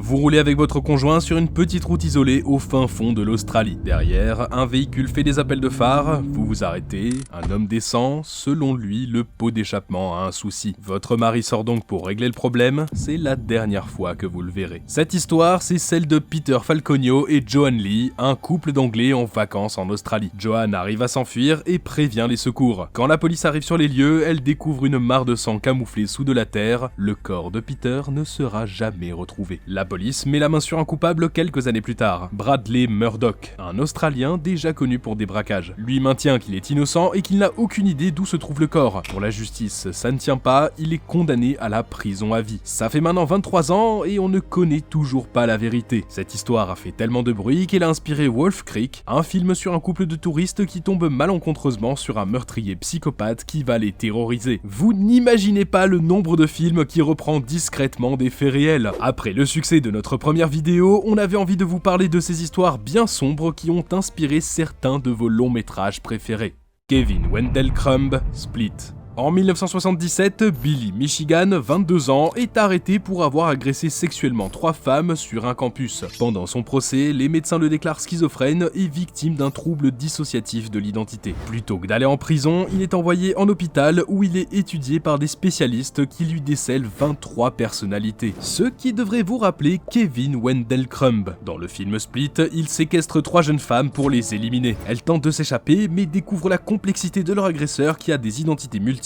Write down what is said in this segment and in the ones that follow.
Vous roulez avec votre conjoint sur une petite route isolée au fin fond de l'Australie. Derrière, un véhicule fait des appels de phare, vous vous arrêtez, un homme descend, selon lui, le pot d'échappement a un souci. Votre mari sort donc pour régler le problème, c'est la dernière fois que vous le verrez. Cette histoire, c'est celle de Peter Falconio et Joanne Lee, un couple d'anglais en vacances en Australie. Joanne arrive à s'enfuir et prévient les secours. Quand la police arrive sur les lieux, elle découvre une mare de sang camouflée sous de la terre. Le corps de Peter ne sera jamais retrouvé. La police met la main sur un coupable quelques années plus tard, Bradley Murdoch, un Australien déjà connu pour des braquages. Lui maintient qu'il est innocent et qu'il n'a aucune idée d'où se trouve le corps. Pour la justice, ça ne tient pas, il est condamné à la prison à vie. Ça fait maintenant 23 ans et on ne connaît toujours pas la vérité. Cette histoire a fait tellement de bruit qu'elle a inspiré Wolf Creek, un film sur un couple de touristes qui tombe malencontreusement sur un meurtrier psychopathe qui va les terroriser. Vous n'imaginez pas le nombre de films qui reprend discrètement des faits réels. Après le succès de notre première vidéo, on avait envie de vous parler de ces histoires bien sombres qui ont inspiré certains de vos longs métrages préférés. Kevin Wendell Crumb, Split. En 1977, Billy Michigan, 22 ans, est arrêté pour avoir agressé sexuellement 3 femmes sur un campus. Pendant son procès, les médecins le déclarent schizophrène et victime d'un trouble dissociatif de l'identité. Plutôt que d'aller en prison, il est envoyé en hôpital où il est étudié par des spécialistes qui lui décèlent 23 personnalités. Ce qui devrait vous rappeler Kevin Wendell Crumb. Dans le film Split, il séquestre 3 jeunes femmes pour les éliminer. Elles tentent de s'échapper mais découvrent la complexité de leur agresseur qui a des identités multiples,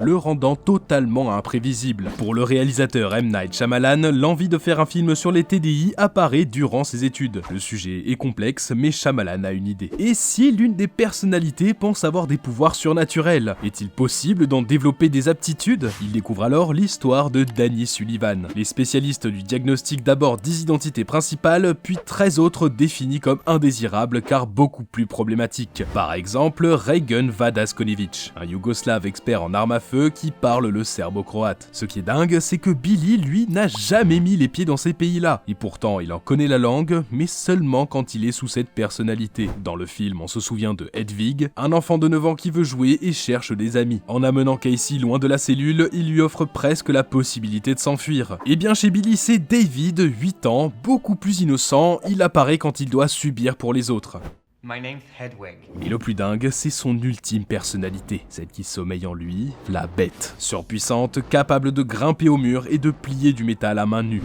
le rendant totalement imprévisible. Pour le réalisateur M. Night Shyamalan, l'envie de faire un film sur les TDI apparaît durant ses études. Le sujet est complexe, mais Shyamalan a une idée. Et si l'une des personnalités pense avoir des pouvoirs surnaturels, est-il possible d'en développer des aptitudes? Il découvre alors l'histoire de Danny Sullivan. Les spécialistes du diagnostic d'abord 10 identités principales, puis 13 autres définies comme indésirables car beaucoup plus problématiques. Par exemple, Regan Vadaskonevich, un Yougoslave expert en armes à feu qui parle le serbo-croate. Ce qui est dingue, c'est que Billy, lui, n'a jamais mis les pieds dans ces pays-là. Et pourtant, il en connaît la langue, mais seulement quand il est sous cette personnalité. Dans le film, on se souvient de Hedwig, un enfant de 9 ans qui veut jouer et cherche des amis. En amenant Casey loin de la cellule, il lui offre presque la possibilité de s'enfuir. Et bien chez Billy, c'est David, 8 ans, beaucoup plus innocent, il apparaît quand il doit subir pour les autres. My name's Hedwig. Et le plus dingue, c'est son ultime personnalité, celle qui sommeille en lui, la bête. Surpuissante, capable de grimper au mur et de plier du métal à main nue.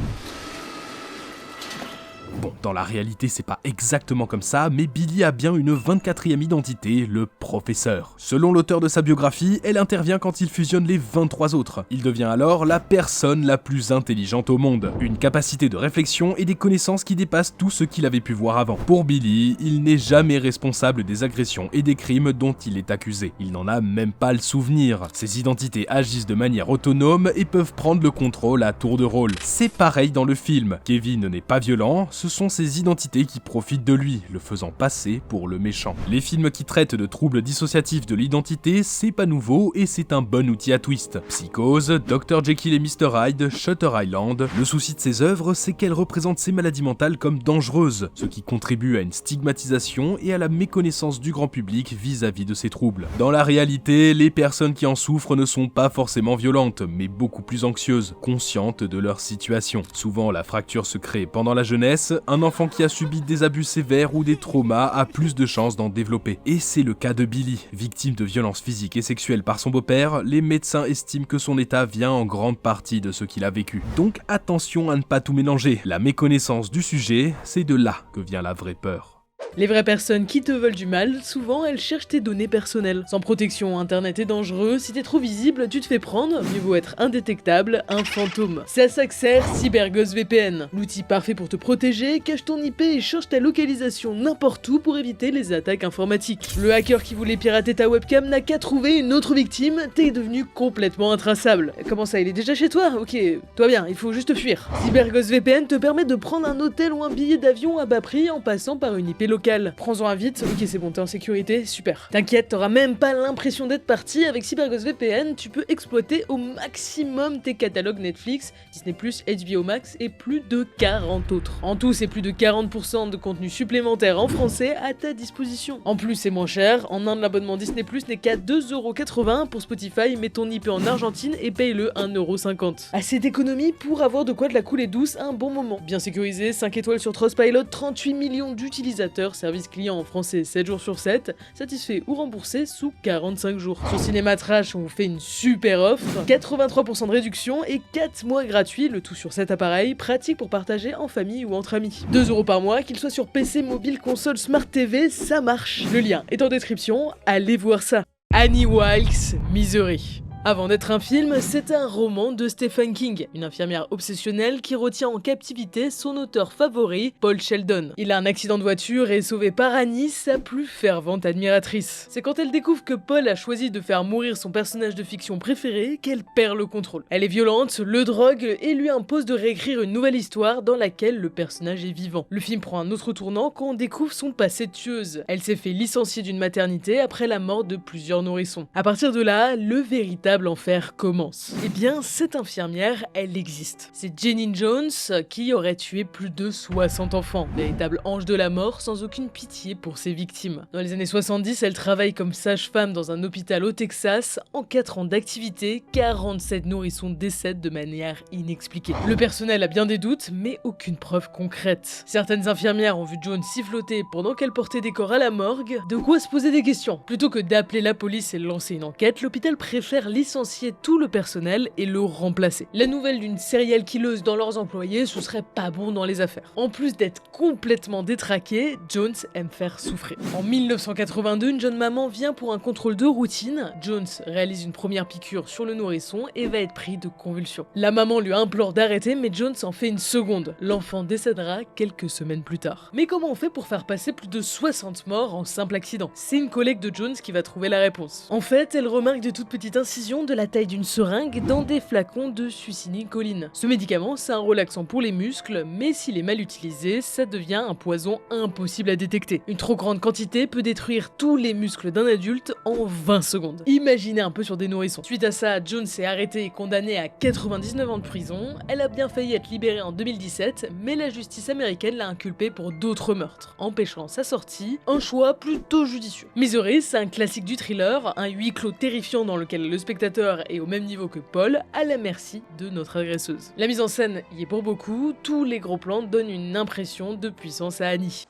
Bon, dans la réalité, c'est pas exactement comme ça, mais Billy a bien une 24e identité, le professeur. Selon l'auteur de sa biographie, elle intervient quand il fusionne les 23 autres. Il devient alors la personne la plus intelligente au monde. Une capacité de réflexion et des connaissances qui dépassent tout ce qu'il avait pu voir avant. Pour Billy, il n'est jamais responsable des agressions et des crimes dont il est accusé. Il n'en a même pas le souvenir. Ses identités agissent de manière autonome et peuvent prendre le contrôle à tour de rôle. C'est pareil dans le film. Kevin n'est pas violent, ce sont ses identités qui profitent de lui, le faisant passer pour le méchant. Les films qui traitent de troubles dissociatifs de l'identité, c'est pas nouveau et c'est un bon outil à twist. Psychose, Dr. Jekyll et Mr. Hyde, Shutter Island. Le souci de ces œuvres, c'est qu'elles représentent ces maladies mentales comme dangereuses, ce qui contribue à une stigmatisation et à la méconnaissance du grand public vis-à-vis de ces troubles. Dans la réalité, les personnes qui en souffrent ne sont pas forcément violentes, mais beaucoup plus anxieuses, conscientes de leur situation. Souvent, la fracture se crée pendant la jeunesse. Un enfant qui a subi des abus sévères ou des traumas a plus de chances d'en développer. Et c'est le cas de Billy. Victime de violences physiques et sexuelles par son beau-père, les médecins estiment que son état vient en grande partie de ce qu'il a vécu. Donc attention à ne pas tout mélanger. La méconnaissance du sujet, c'est de là que vient la vraie peur. Les vraies personnes qui te veulent du mal, souvent elles cherchent tes données personnelles. Sans protection, internet est dangereux, si t'es trop visible, tu te fais prendre, mieux vaut être indétectable, un fantôme. C'est à ça que sert CyberGhost VPN. L'outil parfait pour te protéger, cache ton IP et change ta localisation n'importe où pour éviter les attaques informatiques. Le hacker qui voulait pirater ta webcam n'a qu'à trouver une autre victime, t'es devenu complètement intraçable. Comment ça, il est déjà chez toi? Ok, toi bien, il faut juste fuir. CyberGhost VPN te permet de prendre un hôtel ou un billet d'avion à bas prix en passant par une IP locale. local. Prends-en un vite, ok c'est bon, t'es en sécurité, super. T'inquiète, t'auras même pas l'impression d'être parti, avec CyberGhost VPN, tu peux exploiter au maximum tes catalogues Netflix, Disney+, HBO Max et plus de 40 autres. En tout, c'est plus de 40% de contenu supplémentaire en français à ta disposition. En plus, c'est moins cher, en Inde l'abonnement Disney+ n'est qu'à 2,80€ pour Spotify, mets ton IP en Argentine et paye-le 1,50€. Assez d'économie pour avoir de quoi de la couler douce un bon moment. Bien sécurisé, 5 étoiles sur Trustpilot, 38 millions d'utilisateurs, service client en français 7 jours sur 7, satisfait ou remboursé sous 45 jours. Sur Cinématrash, on vous fait une super offre, 83% de réduction et 4 mois gratuits, le tout sur 7 appareils, pratique pour partager en famille ou entre amis. 2€ par mois, qu'il soit sur PC, mobile, console, Smart TV, ça marche. Le lien est en description, allez voir ça. Annie Wilkes, Misery. Avant d'être un film, c'est un roman de Stephen King, une infirmière obsessionnelle qui retient en captivité son auteur favori, Paul Sheldon. Il a un accident de voiture et est sauvé par Annie, sa plus fervente admiratrice. C'est quand elle découvre que Paul a choisi de faire mourir son personnage de fiction préféré qu'elle perd le contrôle. Elle est violente, le drogue et lui impose de réécrire une nouvelle histoire dans laquelle le personnage est vivant. Le film prend un autre tournant quand on découvre son passé de tueuse. Elle s'est fait licencier d'une maternité après la mort de plusieurs nourrissons. À partir de là, le véritable enfer commence. Eh bien, cette infirmière, elle existe. C'est Jenny Jones qui aurait tué plus de 60 enfants. Véritable ange de la mort sans aucune pitié pour ses victimes. Dans les années 70, elle travaille comme sage-femme dans un hôpital au Texas. En 4 ans d'activité, 47 nourrissons décèdent de manière inexpliquée. Le personnel a bien des doutes, mais aucune preuve concrète. Certaines infirmières ont vu Jones siffloter pendant qu'elle portait des corps à la morgue. De quoi se poser des questions. Plutôt que d'appeler la police et de lancer une enquête, l'hôpital préfère licencier tout le personnel et le remplacer. La nouvelle d'une serial killeuse dans leurs employés, ce serait pas bon dans les affaires. En plus d'être complètement détraquée, Jones aime faire souffrir. En 1982, une jeune maman vient pour un contrôle de routine. Jones réalise une première piqûre sur le nourrisson et va être pris de convulsions. La maman lui implore d'arrêter, mais Jones en fait une seconde. L'enfant décédera quelques semaines plus tard. Mais comment on fait pour faire passer plus de 60 morts en simple accident? C'est une collègue de Jones qui va trouver la réponse. En fait, elle remarque de toutes petites incisions de la taille d'une seringue dans des flacons de succinylcholine. Ce médicament, c'est un relaxant pour les muscles, mais s'il est mal utilisé, ça devient un poison impossible à détecter. Une trop grande quantité peut détruire tous les muscles d'un adulte en 20 secondes. Imaginez un peu sur des nourrissons. Suite à ça, Jones est arrêtée et condamnée à 99 ans de prison. Elle a bien failli être libérée en 2017, mais la justice américaine l'a inculpée pour d'autres meurtres, empêchant sa sortie, un choix plutôt judicieux. Misery, c'est un classique du thriller, un huis clos terrifiant dans lequel le spectateur est au même niveau que Paul, à la merci de notre agresseuse. La mise en scène y est pour beaucoup, tous les gros plans donnent une impression de puissance à Annie.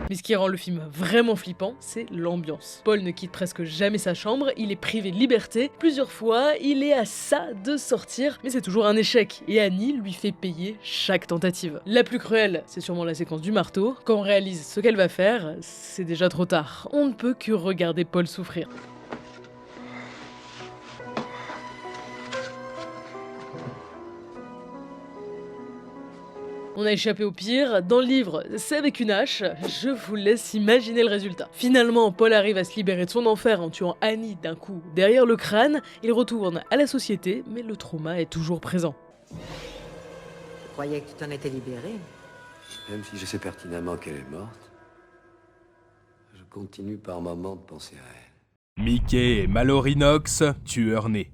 Mais ce qui rend le film vraiment flippant, c'est l'ambiance. Paul ne quitte presque jamais sa chambre, il est privé de liberté. Plusieurs fois, il est à ça de sortir, mais c'est toujours un échec. Et Annie lui fait payer chaque tentative. La plus cruelle, c'est sûrement la séquence du marteau. Quand on réalise ce qu'elle va faire, c'est déjà trop tard. On ne peut que regarder Paul souffrir. On a échappé au pire, dans le livre, c'est avec une hache, je vous laisse imaginer le résultat. Finalement, Paul arrive à se libérer de son enfer en tuant Annie d'un coup derrière le crâne, il retourne à la société, mais le trauma est toujours présent. Je croyais que tu t'en étais libéré. Même si je sais pertinemment qu'elle est morte, je continue par moments de penser à elle. Mickey et Mallory Knox, tueurs nés.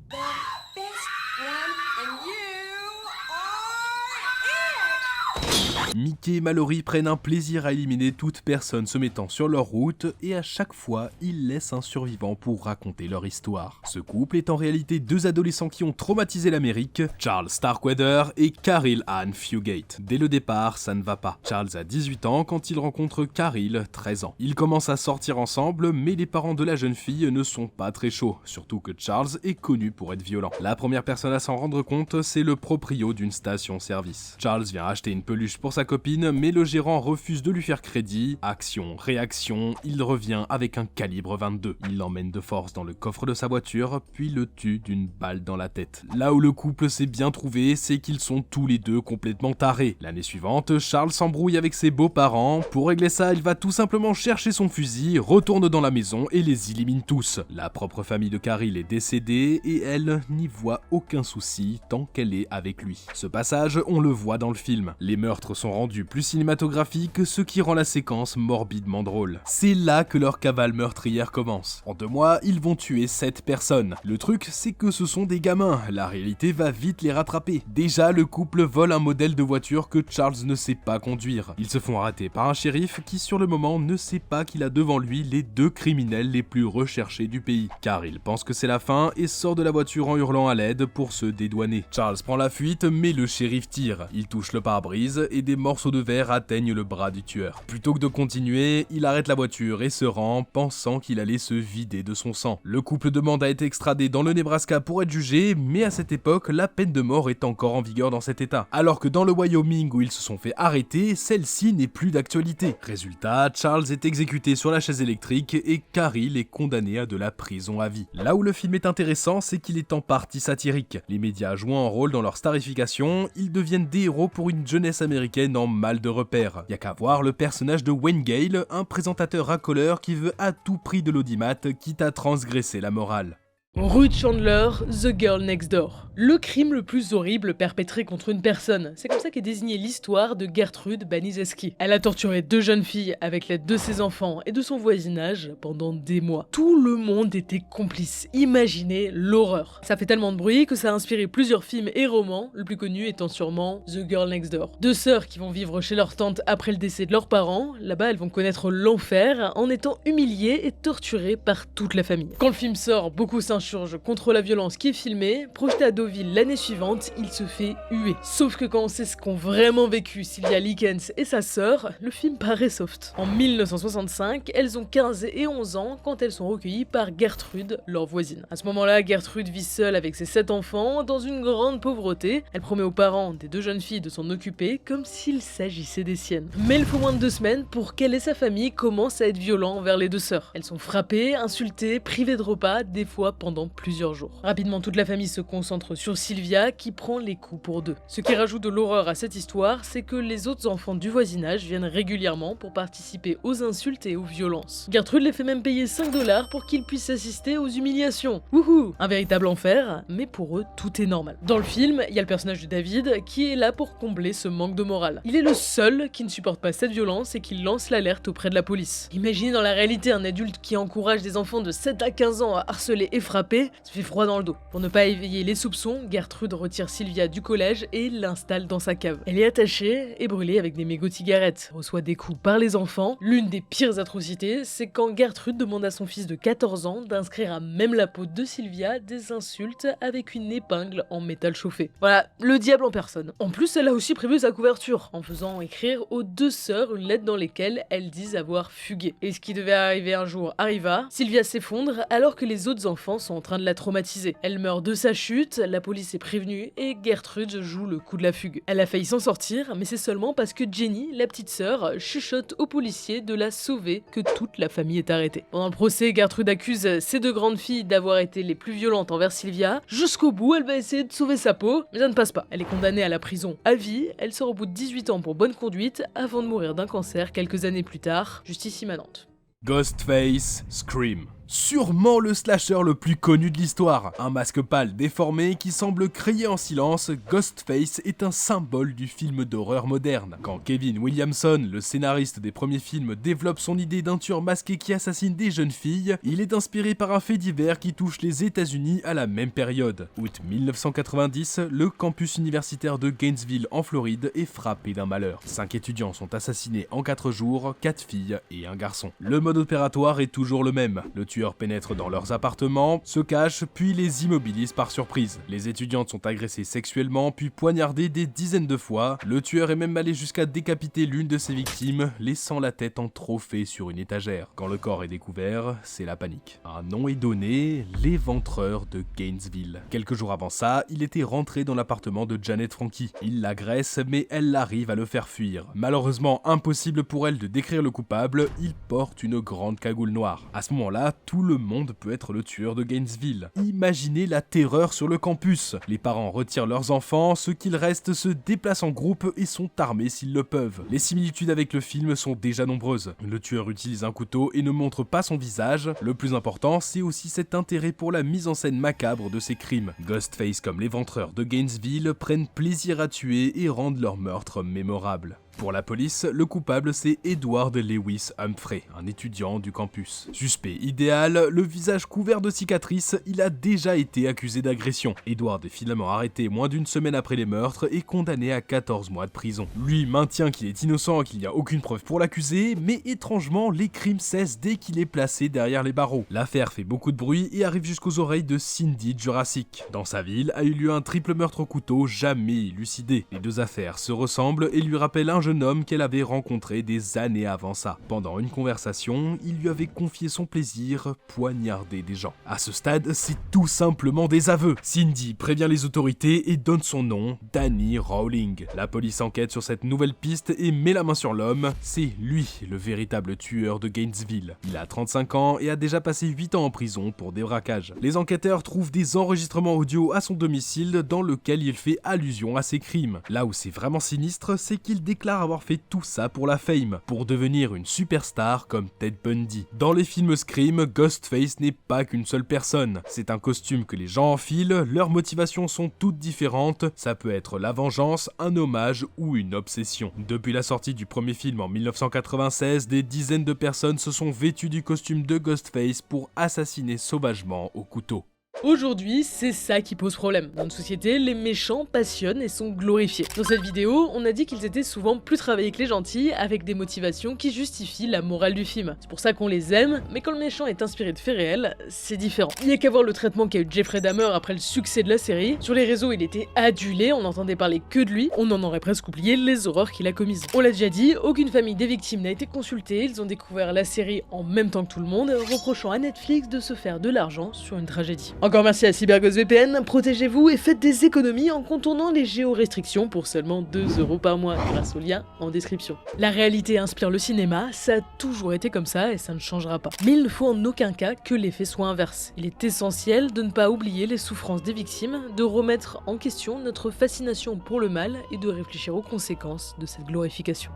Mickey et Mallory prennent un plaisir à éliminer toute personne se mettant sur leur route et à chaque fois, ils laissent un survivant pour raconter leur histoire. Ce couple est en réalité 2 adolescents qui ont traumatisé l'Amérique, Charles Starkweather et Caril Ann Fugate. Dès le départ, ça ne va pas. Charles a 18 ans quand il rencontre Caril, 13 ans. Ils commencent à sortir ensemble, mais les parents de la jeune fille ne sont pas très chauds, surtout que Charles est connu pour être violent. La première personne à s'en rendre compte, c'est le proprio d'une station-service. Charles vient acheter une peluche pour sa copine, mais le gérant refuse de lui faire crédit. Action, réaction, il revient avec un calibre 22. Il l'emmène de force dans le coffre de sa voiture, puis le tue d'une balle dans la tête. Là où le couple s'est bien trouvé, c'est qu'ils sont tous les deux complètement tarés. L'année suivante, Charles s'embrouille avec ses beaux-parents. Pour régler ça, il va tout simplement chercher son fusil, retourne dans la maison et les élimine tous. La propre famille de Caril est décédée et elle n'y voit aucun souci tant qu'elle est avec lui. Ce passage, on le voit dans le film. Les meurtres sont sont rendus plus cinématographiques, ce qui rend la séquence morbidement drôle. C'est là que leur cavale meurtrière commence. En 2 mois, ils vont tuer 7 personnes. Le truc, c'est que ce sont des gamins, la réalité va vite les rattraper. Déjà, le couple vole un modèle de voiture que Charles ne sait pas conduire. Ils se font arrêter par un shérif qui sur le moment ne sait pas qu'il a devant lui les 2 criminels les plus recherchés du pays, car il pense que c'est la fin et sort de la voiture en hurlant à l'aide pour se dédouaner. Charles prend la fuite, mais le shérif tire. Il touche le pare-brise et des morceaux de verre atteignent le bras du tueur. Plutôt que de continuer, il arrête la voiture et se rend, pensant qu'il allait se vider de son sang. Le couple demande à être extradé dans le Nebraska pour être jugé, mais à cette époque, la peine de mort est encore en vigueur dans cet état. Alors que dans le Wyoming où ils se sont fait arrêter, celle-ci n'est plus d'actualité. Résultat, Charles est exécuté sur la chaise électrique et Caril est condamné à de la prison à vie. Là où le film est intéressant, c'est qu'il est en partie satirique. Les médias jouant un rôle dans leur starification, ils deviennent des héros pour une jeunesse américaine en mal de repères. Y a qu'à voir le personnage de Wayne Gale, un présentateur racoleur qui veut à tout prix de l'audimat, quitte à transgresser la morale. Ruth Chandler, The Girl Next Door. Le crime le plus horrible perpétré contre une personne. C'est comme ça qu'est désignée l'histoire de Gertrude Baniszewski. Elle a torturé 2 jeunes filles avec l'aide de ses enfants et de son voisinage pendant des mois. Tout le monde était complice. Imaginez l'horreur. Ça fait tellement de bruit que ça a inspiré plusieurs films et romans, le plus connu étant sûrement The Girl Next Door. 2 sœurs qui vont vivre chez leur tante après le décès de leurs parents. Là-bas, elles vont connaître l'enfer en étant humiliées et torturées par toute la famille. Quand le film sort, beaucoup s'insurgent contre la violence qui est filmée. Projeté à Deauville l'année suivante, il se fait huer. Sauf que quand on sait ce qu'ont vraiment vécu Sylvia Likens et sa sœur, le film paraît soft. En 1965, elles ont 15 et 11 ans quand elles sont recueillies par Gertrude, leur voisine. À ce moment-là, Gertrude vit seule avec ses 7 enfants dans une grande pauvreté. Elle promet aux parents des 2 jeunes filles de s'en occuper comme s'il s'agissait des siennes. Mais il faut moins de 2 semaines pour qu'elle et sa famille commencent à être violents envers les 2 sœurs. Elles sont frappées, insultées, privées de repas, des fois pendant plusieurs jours. Rapidement, toute la famille se concentre sur Sylvia qui prend les coups pour 2. Ce qui rajoute de l'horreur à cette histoire, c'est que les autres enfants du voisinage viennent régulièrement pour participer aux insultes et aux violences. Gertrude les fait même payer 5 $ pour qu'ils puissent assister aux humiliations. Wouhou! Un véritable enfer, mais pour eux, tout est normal. Dans le film, il y a le personnage de David qui est là pour combler ce manque de morale. Il est le seul qui ne supporte pas cette violence et qui lance l'alerte auprès de la police. Imaginez dans la réalité un adulte qui encourage des enfants de 7 à 15 ans à harceler et frapper, ça fait froid dans le dos. Pour ne pas éveiller les soupçons, Gertrude retire Sylvia du collège et l'installe dans sa cave. Elle est attachée et brûlée avec des mégots de cigarettes, reçoit des coups par les enfants. L'une des pires atrocités, c'est quand Gertrude demande à son fils de 14 ans d'inscrire à même la peau de Sylvia des insultes avec une épingle en métal chauffé. Voilà, le diable en personne. En plus, elle a aussi prévu sa couverture, en faisant écrire aux 2 sœurs une lettre dans laquelle elles disent avoir fugué. Et ce qui devait arriver un jour arriva. Sylvia s'effondre alors que les autres enfants sont en train de la traumatiser. Elle meurt de sa chute, la police est prévenue et Gertrude joue le coup de la fugue. Elle a failli s'en sortir, mais c'est seulement parce que Jenny, la petite sœur, chuchote aux policiers de la sauver que toute la famille est arrêtée. Pendant le procès, Gertrude accuse ses 2 grandes filles d'avoir été les plus violentes envers Sylvia. Jusqu'au bout, elle va essayer de sauver sa peau, mais ça ne passe pas. Elle est condamnée à la prison à vie, elle sort au bout de 18 ans pour bonne conduite, avant de mourir d'un cancer quelques années plus tard, justice immanente. Ghostface Scream. Sûrement le slasher le plus connu de l'histoire. Un masque pâle déformé qui semble crier en silence, Ghostface est un symbole du film d'horreur moderne. Quand Kevin Williamson, le scénariste des premiers films, développe son idée d'un tueur masqué qui assassine des jeunes filles, il est inspiré par un fait divers qui touche les États-Unis à la même période. Août 1990, le campus universitaire de Gainesville en Floride est frappé d'un malheur. 5 étudiants sont assassinés en 4 jours, 4 filles et un garçon. Le mode opératoire est toujours le même. Le tueur pénètre dans leurs appartements, se cache, puis les immobilise par surprise. Les étudiantes sont agressées sexuellement, puis poignardées des dizaines de fois. Le tueur est même allé jusqu'à décapiter l'une de ses victimes, laissant la tête en trophée sur une étagère. Quand le corps est découvert, c'est la panique. Un nom est donné, l'éventreur de Gainesville. Quelques jours avant ça, il était rentré dans l'appartement de Janet Frankie. Il l'agresse, mais elle arrive à le faire fuir. Malheureusement, impossible pour elle de décrire le coupable, il porte une grande cagoule noire. À ce moment-là, tout le monde peut être le tueur de Gainesville. Imaginez la terreur sur le campus. Les parents retirent leurs enfants, ceux qu'il reste se déplacent en groupe et sont armés s'ils le peuvent. Les similitudes avec le film sont déjà nombreuses. Le tueur utilise un couteau et ne montre pas son visage. Le plus important, c'est aussi cet intérêt pour la mise en scène macabre de ses crimes. Ghostface comme l'éventreur de Gainesville prennent plaisir à tuer et rendent leur meurtre mémorable. Pour la police, le coupable c'est Edward Lewis Humphrey, un étudiant du campus. Suspect idéal, le visage couvert de cicatrices, il a déjà été accusé d'agression. Edward est finalement arrêté moins d'une semaine après les meurtres et condamné à 14 mois de prison. Lui maintient qu'il est innocent et qu'il n'y a aucune preuve pour l'accuser, mais étrangement, les crimes cessent dès qu'il est placé derrière les barreaux. L'affaire fait beaucoup de bruit et arrive jusqu'aux oreilles de Cindy Jurassic. Dans sa ville a eu lieu un triple meurtre au couteau jamais élucidé. Les deux affaires se ressemblent et lui rappellent un jeune homme qu'elle avait rencontré des années avant ça. Pendant une conversation, il lui avait confié son plaisir, poignarder des gens. À ce stade, c'est tout simplement des aveux. Cindy prévient les autorités et donne son nom, Danny Rowling. La police enquête sur cette nouvelle piste et met la main sur l'homme. C'est lui le véritable tueur de Gainesville. Il a 35 ans et a déjà passé 8 ans en prison pour des braquages. Les enquêteurs trouvent des enregistrements audio à son domicile dans lequel il fait allusion à ses crimes. Là où c'est vraiment sinistre, c'est qu'il déclare avoir fait tout ça pour la fame, pour devenir une superstar comme Ted Bundy. Dans les films Scream, Ghostface n'est pas qu'une seule personne. C'est un costume que les gens enfilent, leurs motivations sont toutes différentes, ça peut être la vengeance, un hommage ou une obsession. Depuis la sortie du premier film en 1996, des dizaines de personnes se sont vêtues du costume de Ghostface pour assassiner sauvagement au couteau. Aujourd'hui, c'est ça qui pose problème. Dans une société, les méchants passionnent et sont glorifiés. Dans cette vidéo, on a dit qu'ils étaient souvent plus travaillés que les gentils, avec des motivations qui justifient la morale du film. C'est pour ça qu'on les aime, mais quand le méchant est inspiré de faits réels, c'est différent. Il n'y a qu'à voir le traitement qu'a eu Jeffrey Dahmer après le succès de la série. Sur les réseaux, il était adulé, on n'entendait parler que de lui, on en aurait presque oublié les horreurs qu'il a commises. On l'a déjà dit, aucune famille des victimes n'a été consultée, ils ont découvert la série en même temps que tout le monde, reprochant à Netflix de se faire de l'argent sur une tragédie. Encore merci à CyberGhost VPN, protégez-vous et faites des économies en contournant les géorestrictions pour seulement 2 € par mois grâce au lien en description. La réalité inspire le cinéma, ça a toujours été comme ça et ça ne changera pas. Mais il ne faut en aucun cas que l'effet soit inverse. Il est essentiel de ne pas oublier les souffrances des victimes, de remettre en question notre fascination pour le mal et de réfléchir aux conséquences de cette glorification.